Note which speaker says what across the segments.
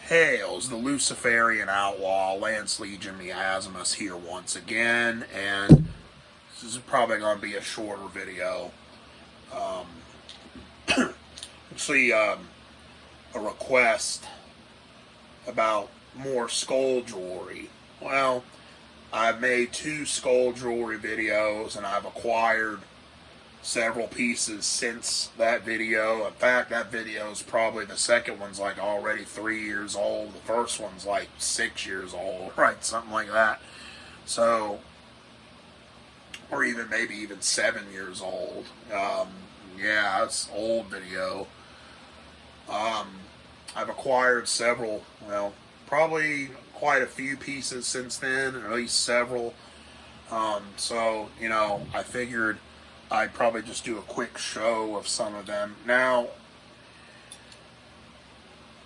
Speaker 1: Hails, the Luciferian outlaw, Lance Legion Miasmus here once again, and this is probably going to be a shorter video. Actually, a request about more skull jewelry. Well, I've made 2 skull jewelry videos, and I've acquired several pieces since that video. In fact, that video is probably, the second one's like already 3 years old. The first one's like 6 years old, right? Something like that. So, or even maybe even 7 years old. Yeah, it's an old video. I've acquired several, well, probably quite a few pieces since then, or at least several. So, I figured I'd probably just do a quick show of some of them. Now,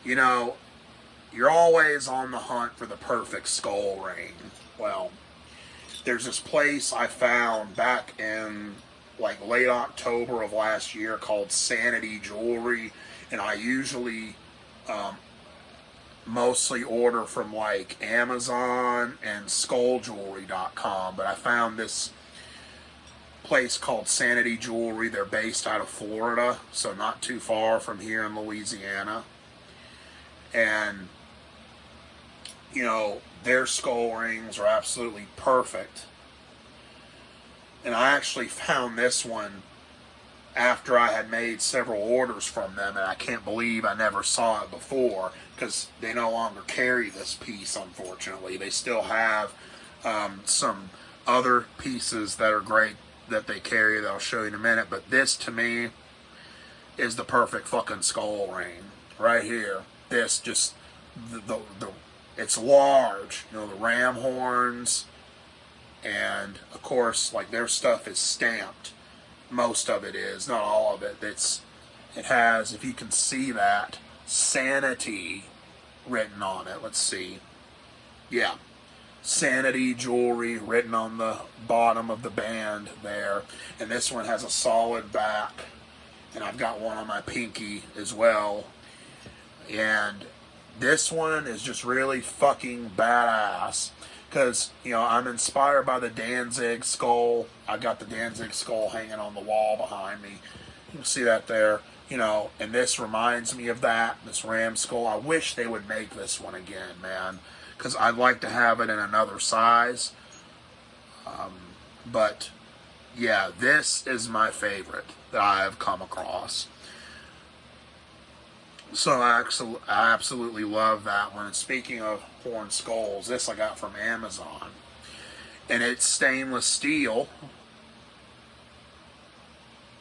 Speaker 1: you're always on the hunt for the perfect skull ring. Well, there's this place I found back in like late October of last year called Sanity Jewelry, and I usually mostly order from like Amazon and skulljewelry.com, but I found this place called Sanity Jewelry. They're based out of Florida, so not too far from here in Louisiana. And their skull rings are absolutely perfect. And I actually found this one after I had made several orders from them, and I can't believe I never saw it before, because they no longer carry this piece, unfortunately. They still have some other pieces that are great that they carry that I'll show you in a minute, but this to me is the perfect fucking skull ring right here. This just the it's large, the ram horns, and of course like their stuff is stamped. Most of it is, not all of it. It has, if you can see that, Sanity written on it. Let's see. Yeah. Sanity Jewelry written on the bottom of the band there. And this one has a solid back. And I've got one on my pinky as well. And this one is just really fucking badass. Because, I'm inspired by the Danzig skull. I got the Danzig skull hanging on the wall behind me. You can see that there. And this reminds me of that, this ram skull. I wish they would make this one again, man. Because I'd like to have it in another size. But, yeah, this is my favorite that I have come across. So I absolutely love that one. And speaking of horn skulls, this I got from Amazon. And it's stainless steel.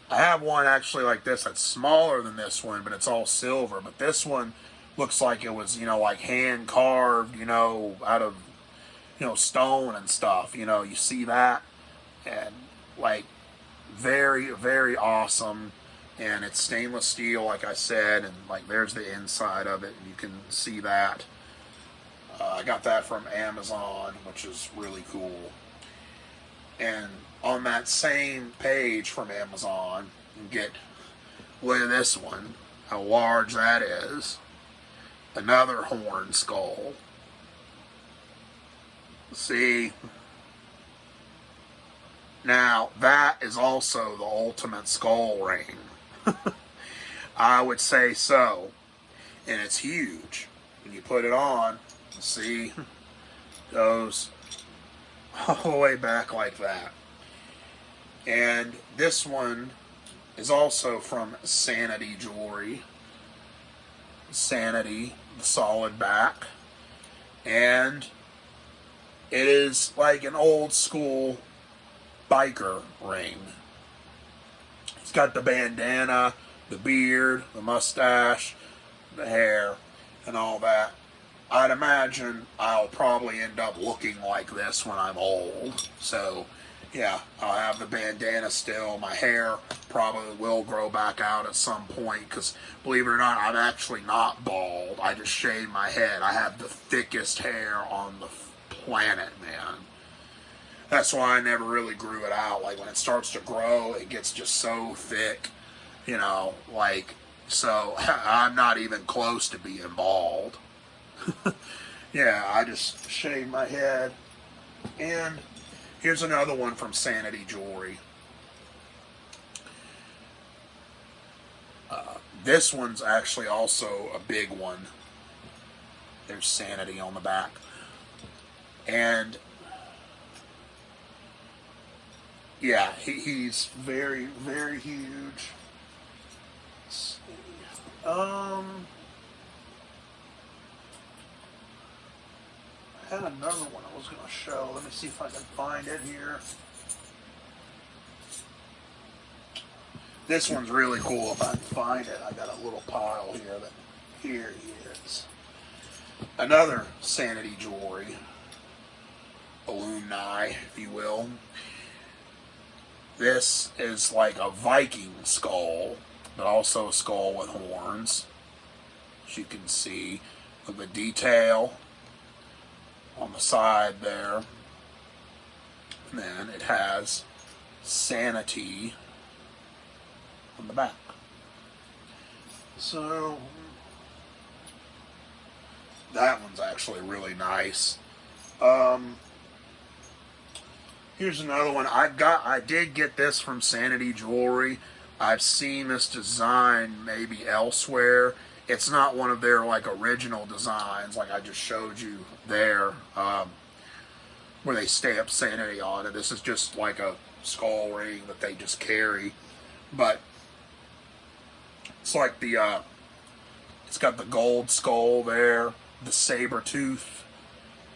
Speaker 1: I have one actually like this that's smaller than this one, but it's all silver. But this one looks like it was, like hand carved, out of, stone and stuff. You see that? And like very, very awesome. And it's stainless steel, like I said, and like there's the inside of it. You can see that. I got that from Amazon, which is really cool. And on that same page from Amazon, you get, look at this one, how large that is. Another horn skull. See? Now, that is also the ultimate skull ring. I would say so. And it's huge. When you put it on, see, goes all the way back like that. And this one is also from Sanity Jewelry. Sanity, the solid back. And it is like an old school biker ring. It's got the bandana, the beard, the mustache, the hair, and all that. I'd imagine I'll probably end up looking like this when I'm old. So, yeah, I'll have the bandana still. My hair probably will grow back out at some point because, believe it or not, I'm actually not bald. I just shave my head. I have the thickest hair on the planet, man. That's why I never really grew it out. Like, when it starts to grow, it gets just so thick, like, So I'm not even close to being bald. Yeah, I just shaved my head. And here's another one from Sanity Jewelry. This one's actually also a big one. There's Sanity on the back. And yeah, he's very, very huge. Let's see. I had another one I was going to show. Let me see if I can find it here. This one's really cool if I can find it. I got a little pile here. Here he is. Another Sanity Jewelry. Alumni, if you will. This is like a Viking skull, but also a skull with horns. As you can see, with the detail on the side there. And then it has Sanity on the back. So that one's actually really nice. Here's another one. I did get this from Sanity Jewelry. I've seen this design maybe elsewhere. It's not one of their like original designs like I just showed you there, where they stamp Sanity on it. This is just like a skull ring that they just carry. But it's like it's got the gold skull there, the saber-tooth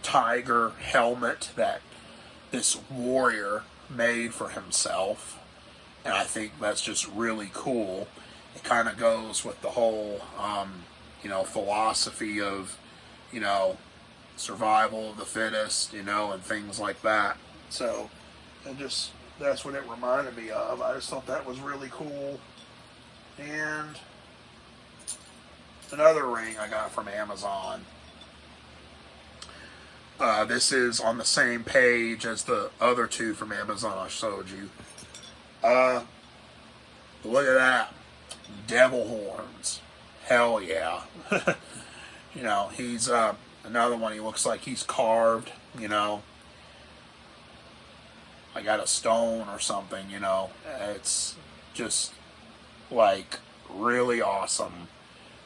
Speaker 1: tiger helmet that this warrior made for himself. And I think that's just really cool. It kind of goes with the whole, philosophy of, survival of the fittest, and things like that. So, that's what it reminded me of. I just thought that was really cool. And another ring I got from Amazon. This is on the same page as the other two from Amazon I showed you. Look at that. Devil horns. Hell yeah. He's another one. He looks like he's carved, I got a stone or something, It's just like really awesome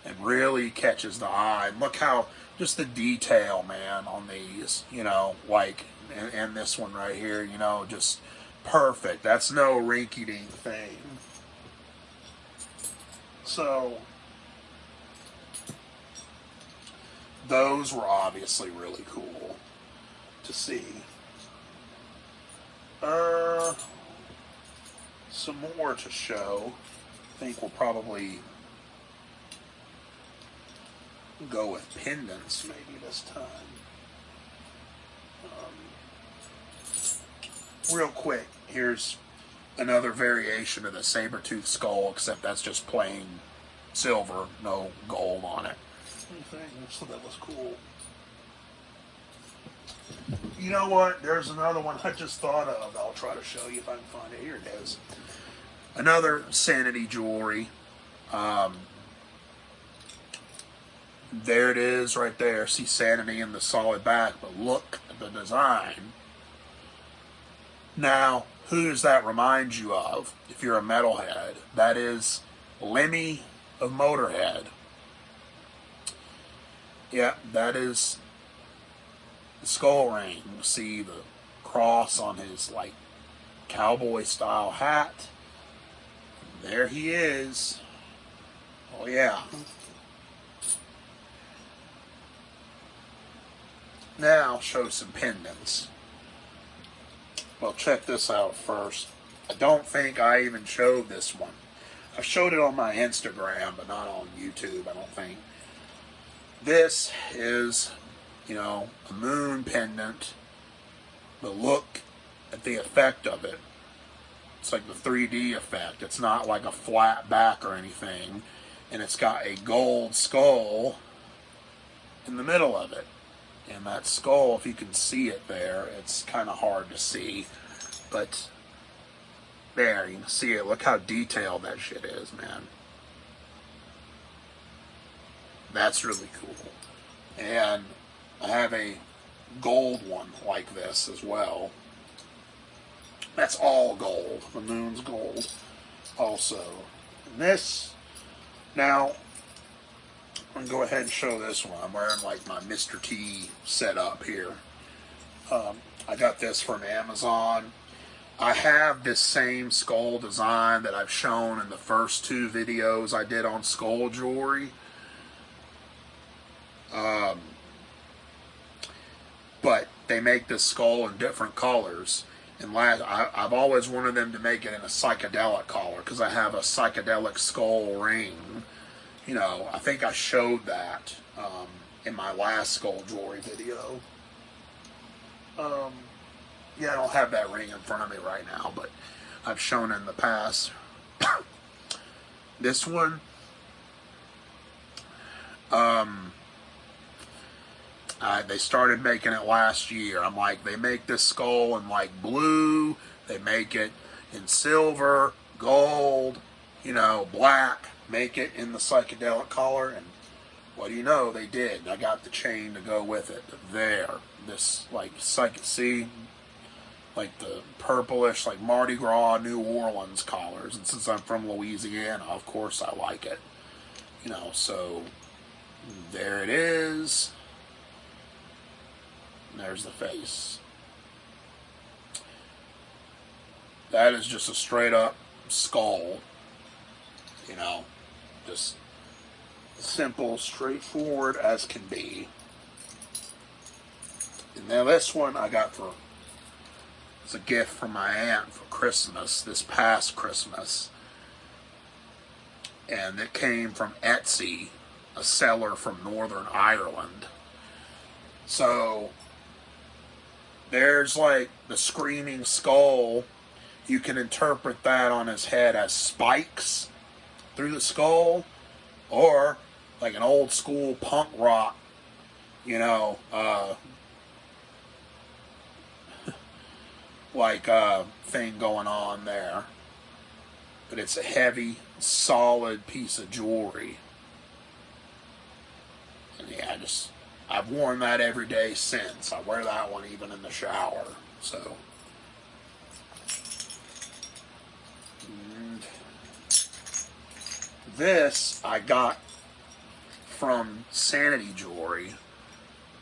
Speaker 1: and really catches the eye. And look how just the detail, man, on these, and this one right here, just perfect. That's no rinky-dink thing. So those were obviously really cool to see. Some more to show. I think we'll probably go with pendants maybe this time. Real quick, here's another variation of the saber-tooth skull, except that's just plain silver, no gold on it. So that was cool. You know what? There's another one I just thought of. I'll try to show you if I can find it. Here it is. Another Sanity Jewelry. There it is right there. See Sanity in the solid back, but look at the design. Now, who does that remind you of if you're a metalhead? That is Lemmy of Motorhead. Yeah, that is the skull ring. You see the cross on his cowboy style hat. There he is. Oh yeah. Now I'll show some pendants. Well, check this out first. I don't think I even showed this one. I showed it on my Instagram, but not on YouTube, I don't think. This is, a moon pendant. But look at the effect of it. It's like the 3D effect. It's not like a flat back or anything. And it's got a gold skull in the middle of it. And that skull, if you can see it there, it's kind of hard to see. But there, you can see it. Look how detailed that shit is, man. That's really cool. And I have a gold one like this as well. That's all gold. The moon's gold also. And this, now, I'm going to go ahead and show this one. I'm wearing like my Mr. T setup here. I got this from Amazon. I have this same skull design that I've shown in the first 2 videos I did on skull jewelry. But they make this skull in different colors. And I've always wanted them to make it in a psychedelic color because I have a psychedelic skull ring. You know, I think I showed that in my last skull jewelry video. Yeah, I don't have that ring in front of me right now, but I've shown it in the past. This one, they started making it last year. I'm like, they make this skull in like blue, they make it in silver, gold, you know, black, make it in the psychedelic color, and what do you know, they did. I got the chain to go with it. There, this like see, like the purplish, like Mardi Gras, New Orleans collars, and since I'm from Louisiana, of course I like it. You know, so there it is. There's the face. That is just a straight up skull. You know, just simple, straightforward as can be. And now this one I got as a gift from my aunt for Christmas, this past Christmas. And it came from Etsy, a seller from Northern Ireland. So there's like the screaming skull. You can interpret that on his head as spikes through the skull, or like an old school punk rock, you know, thing going on there. But it's a heavy, solid piece of jewelry. And yeah, I've worn that every day since. I wear that one even in the shower. So, and this I got from Sanity Jewelry,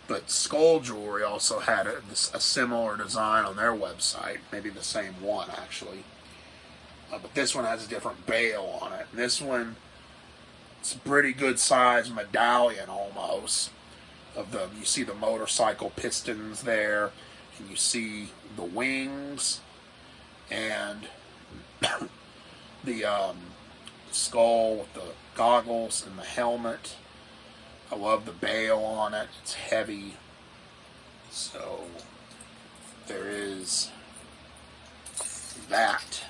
Speaker 1: but Skull Jewelry also had a similar design on their website, maybe the same one actually. But this one has a different bail on it. And this one, it's a pretty good size medallion almost. You see the motorcycle pistons there, and you see the wings, and the skull with the goggles and the helmet. I love the bail on it. It's heavy. So there is that.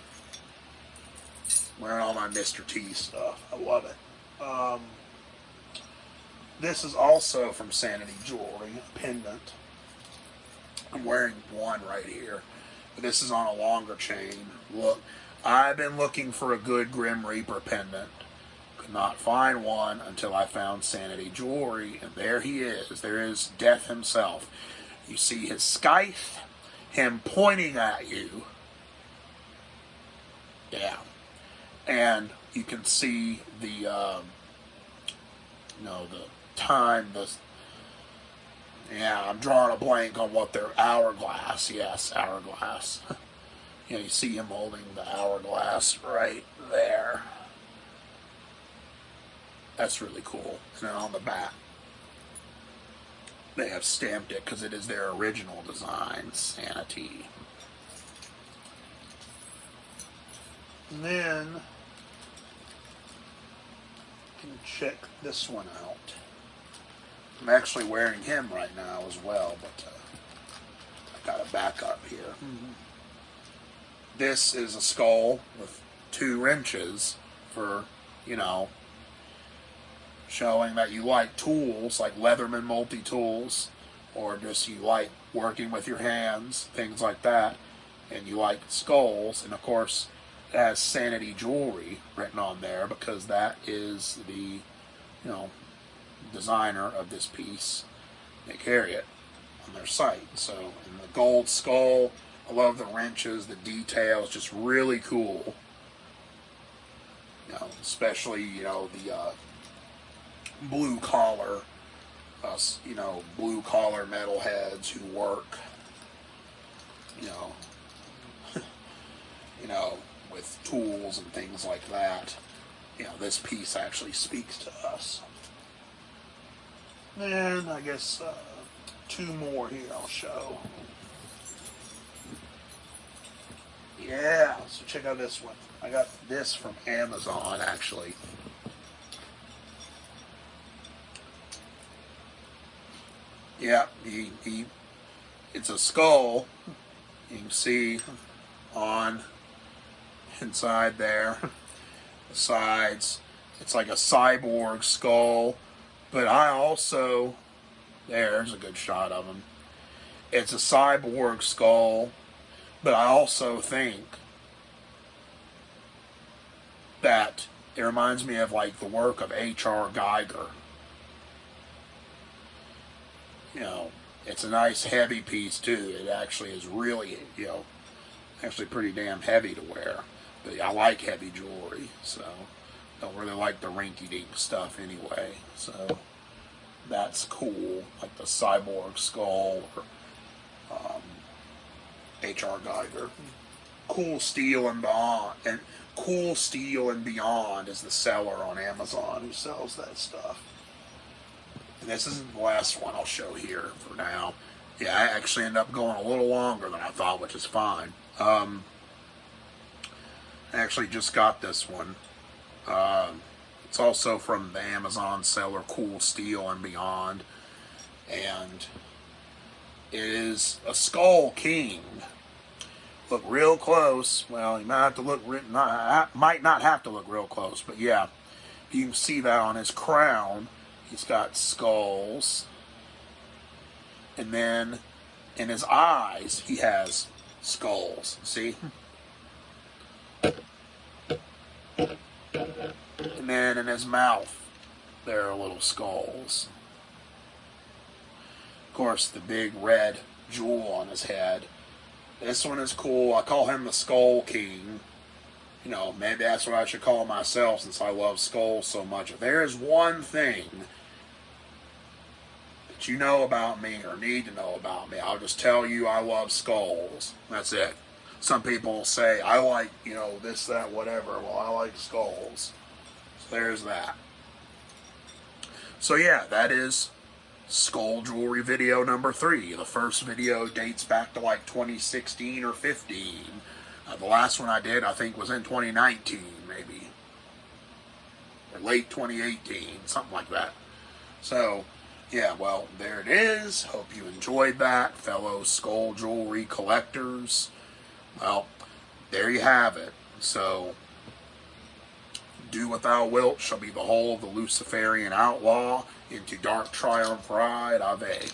Speaker 1: Wearing all my Mr. T stuff. I love it. This is also from Sanity Jewelry, a pendant. I'm wearing one right here. But this is on a longer chain. Look, I've been looking for a good Grim Reaper pendant. Could not find one until I found Sanity Jewelry, and there he is. There is Death himself. You see his scythe, him pointing at you. Yeah. And you can see the, the time, I'm drawing a blank on what they're, hourglass, yes, hourglass. You see him holding the hourglass right there. That's really cool. And then on the back, they have stamped it because it is their original design, Sanity. And then you can check this one out. I'm actually wearing him right now as well, but I've got a backup here. Mm-hmm. This is a skull with 2 wrenches for, showing that you like tools, like Leatherman multi-tools, or just you like working with your hands, things like that, and you like skulls, and of course it has Sanity Jewelry written on there because that is the, designer of this piece, they carry it on their site. So, and the gold skull, I love the wrenches, the details, just really cool. You know, especially, you know, the blue collar, you know, blue collar metalheads who work, you know, you know, with tools and things like that. You know, this piece actually speaks to us. And I guess two more here I'll show. Yeah, so check out this one. I got this from Amazon, actually. Yeah, it's a skull. You can see on inside there, the sides. It's like a cyborg skull. But I also, there's a good shot of him. It's a cyborg skull. But I also think that it reminds me of like the work of H.R. Geiger. You know, it's a nice heavy piece too. It actually is really, you know, actually pretty damn heavy to wear. But I like heavy jewelry, so don't really like the rinky-dink stuff anyway. So that's cool, like the Cyborg Skull or H.R. Geiger. Cool Steel and Beyond, and Cool Steel and Beyond is the seller on Amazon who sells that stuff. And this isn't the last one I'll show here for now. Yeah, I actually end up going a little longer than I thought, which is fine. I actually just got this one. It's also from the Amazon seller Cool Steel and Beyond. And it is a Skull King. Look real close. Well, you might have to look. Might not have to look real close, but yeah, you can see that on his crown. He's got skulls, and then in his eyes he has skulls. See, and then in his mouth there are little skulls. Of course, the big red jewel on his head. This one is cool. I call him the Skull King. You know, maybe that's what I should call myself since I love skulls so much. If there is one thing that you know about me or need to know about me, I'll just tell you I love skulls. That's it. Some people say, I like, you know, this, that, whatever. Well, I like skulls. So there's that. So yeah, that is Skull Jewelry video number 3. The first video dates back to like 2016 or 15. The last one I did, I think, was in 2019, maybe. Or late 2018, something like that. So, yeah, well, there it is. Hope you enjoyed that, fellow Skull Jewelry collectors. Well, there you have it. So, do what thou wilt shall be the whole of the Luciferian outlaw. Into dark triumph ride, Ave.